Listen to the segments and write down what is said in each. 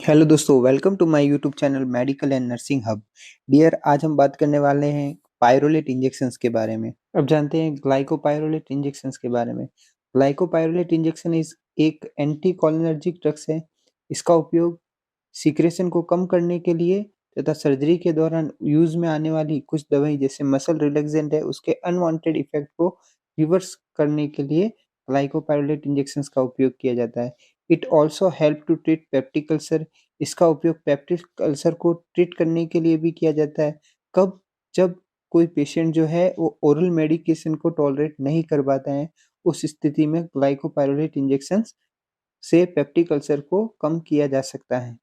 Hello दोस्तों, welcome to my YouTube channel medical and nursing hub. Dear, आज हम बात करने वाले हैं पायरोलेट इंजेक्शंस के बारे में। अब जानते हैं ग्लाइकोपायरोलेट इंजेक्शंस के बारे में। ग्लाइकोपायरोलेट इंजेक्शन इज एक एंटीकोलिनर्जिक ड्रग्स है। इसका उपयोग सीक्रेशन को कम करने के लिए तथा सर्जरी के दौरान यूज में आने वाली कुछ दवाई जैसे मसल रिलैक्सेंट है उसके अनवांटेड इफेक्ट को रिवर्स करने के लिए ग्लाइकोपायरोलेट इंजेक्शंस का उपयोग किया जाता है। It also help to treat peptic ulcer. इसका उपयोग पेप्टिक अल्सर को ट्रीट करने के लिए भी किया जाता है। कब? जब कोई पेशेंट जो है वो ओरल मेडिकेशन को टॉलरेट नहीं कर पाता है, उस स्थिति में ग्लाइकोपायरोलेट इंजेक्शंस से पेप्टिक अल्सर को कम किया जा सकता है।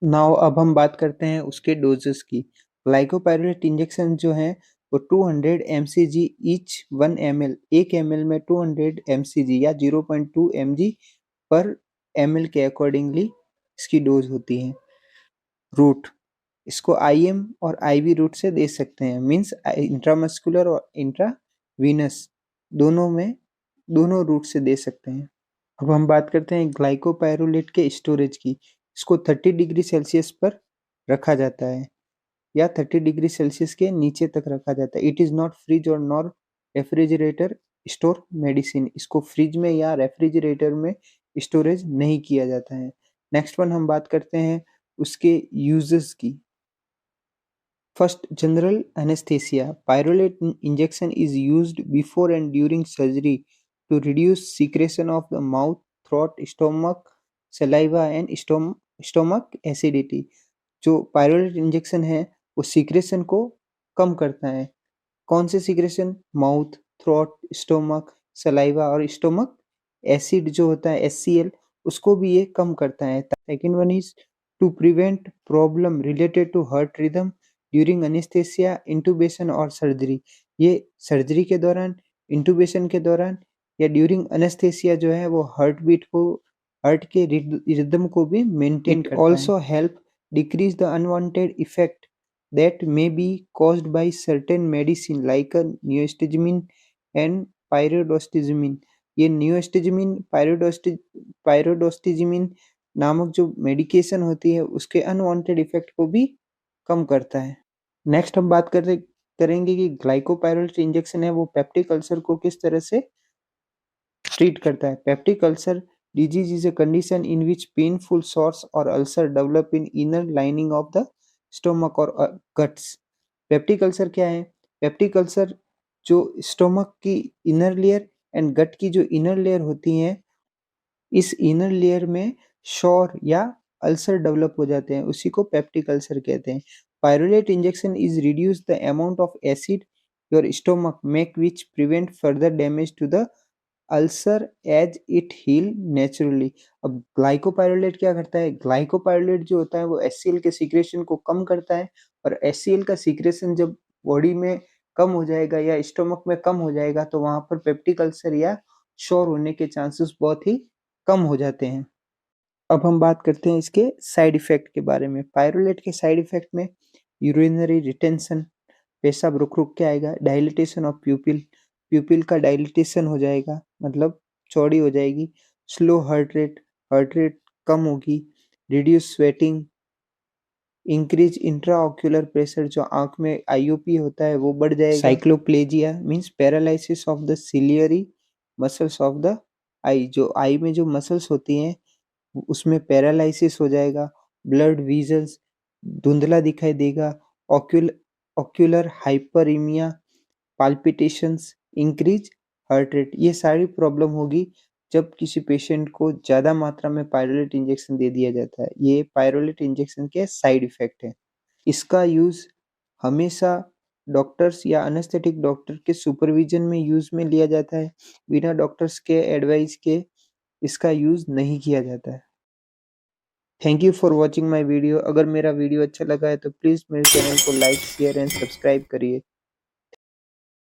नाउ अब हम बात करते हैं उसके डोजेस की। ग्लाइकोपायरोलेट इंजेक्शन जो है वो 200 mcg ईच 1 ml, 1 ml में 200 mcg या 0.2 mg पर ml के अकॉर्डिंगली इसकी डोज होती है। रूट, इसको आईएम और आईवी रूट से दे सकते हैं, मींस इंट्रामस्कुलर और इंट्रावीनस दोनों रूट से दे सकते हैं। अब हम बात करते हैं ग्लाइकोपायरोलेट के स्टोरेज की। इसको 30 डिग्री सेल्सियस पर रखा जाता है या 30 डिग्री सेल्सियस के नीचे तक रखा जाता है। इट इज़ नॉट फ्रिज और नॉर रेफ्रिजरेटर स्टोर मेडिसिन। इसको फ्रिज में या रेफ्रिजरेटर में स्टोरेज नहीं किया जाता है। नेक्स्ट वन हम बात करते हैं उसके यूजेस की। First, general anaesthesia. Pyrrolate injection is used before and during surgery to reduce secretion of the mouth, throat, stomach, saliva and stomach acidity. जो पायरोलेट इंजेक्शन है वो सीक्रेशन को कम करता है। कौन से secretion? Mouth, throat, stomach, saliva और stomach acid जो होता है HCl, उसको भी ये कम करता है। Second one is to prevent problem related to heart rhythm during anaesthesia, intubation और सर्जरी। ये सर्जरी के दौरान, इंटूबेशन के दौरान या ड्यूरिंग एनेस्थीसिया जो है वो हार्ट के रिदम को भी मेंटेन करता है। Also help decrease the unwanted effect that may be caused by certain medicine like a neostigmine and pyridoxyzine। ये नियोस्टिजमिन, पायरोडोस्टिजमिन नामक जो मेडिकेशन होती है उसके अनवांटेड इफेक्ट को भी कम करता है। नेक्स्ट हम बात करेंगे कि ग्लाइकोपायरोलेट इंजेक्शन है वो पेप्टिक अल्सर को किस तरह से ट्रीट करता है। Peptic ulcer disease is a condition in which painful sores or ulcer develop in inner lining of the stomach or guts। Peptic ulcer क्या है? पेप्टिक अल्सर जो स्टोमक की इनर लेयर एंड गट की जो inner layer होती है, इस inner layer में शोर या अल्सर डेवलप हो जाते हैं, उसी को पेप्टिक अल्सर कहते हैं। Pyrrolate injection is reduce the amount of acid your stomach make which prevent further damage to the ulcer as it heal naturally. अब ग्लाइकोपायरोलेट क्या करता है? ग्लाइकोपायरोलेट जो होता है वो HCl के सीक्रेशन को कम करता है, और HCl का सीक्रेशन जब बॉडी में कम हो जाएगा या स्टोमक में कम हो जाएगा तो वहां पर पेप्टिक अल्सर या शोर होने के चांसेस बहुत ही कम हो जाते हैं। अब हम बात करते हैं इसके साइड इफेक्ट के बारे में। पायरोलेट के साइड इफेक्ट में यूरिनरी रिटेंशन, पेशाब रुक रुक के आएगा। डायलिटेशन ऑफ प्यूपिल, प्यूपिल का डायलिटेशन हो जाएगा, मतलब चौड़ी हो जाएगी। स्लो हार्ट रेट कम होगी। Reduce sweating, increase intraocular pressure, जो आंख में IOP होता है वो बढ़ जाएगा। Cycloplegia means paralysis of the ciliary muscles of the eye, जो आई में जो मसल्स होती हैं उसमें पैरालिसिस हो जाएगा। ब्लड विजन्स, धुंधला दिखाई देगा। Ocular hyperaemia, palpitations, increase heart rate, ये सारी प्रॉब्लम होगी जब किसी पेशेंट को ज़्यादा मात्रा में पायरोलेट इंजेक्शन दे दिया जाता है। ये पायरोलेट इंजेक्शन के साइड इफ़ेक्ट हैं। इसका यूज़ हमेशा डॉक्टर्स या एनेस्थेटिक डॉक्टर के सुपरविजन में यूज़ में लिया जाता है। बिना डॉक्टर्स के एडवाइस के इसका यूज़ नहीं किया जाता है। Thank you for watching my video. अगर मेरा वीडियो अच्छा लगा है तो प्लीज़ मेरे चैनल को लाइक, शेयर एंड सब्सक्राइब करिए।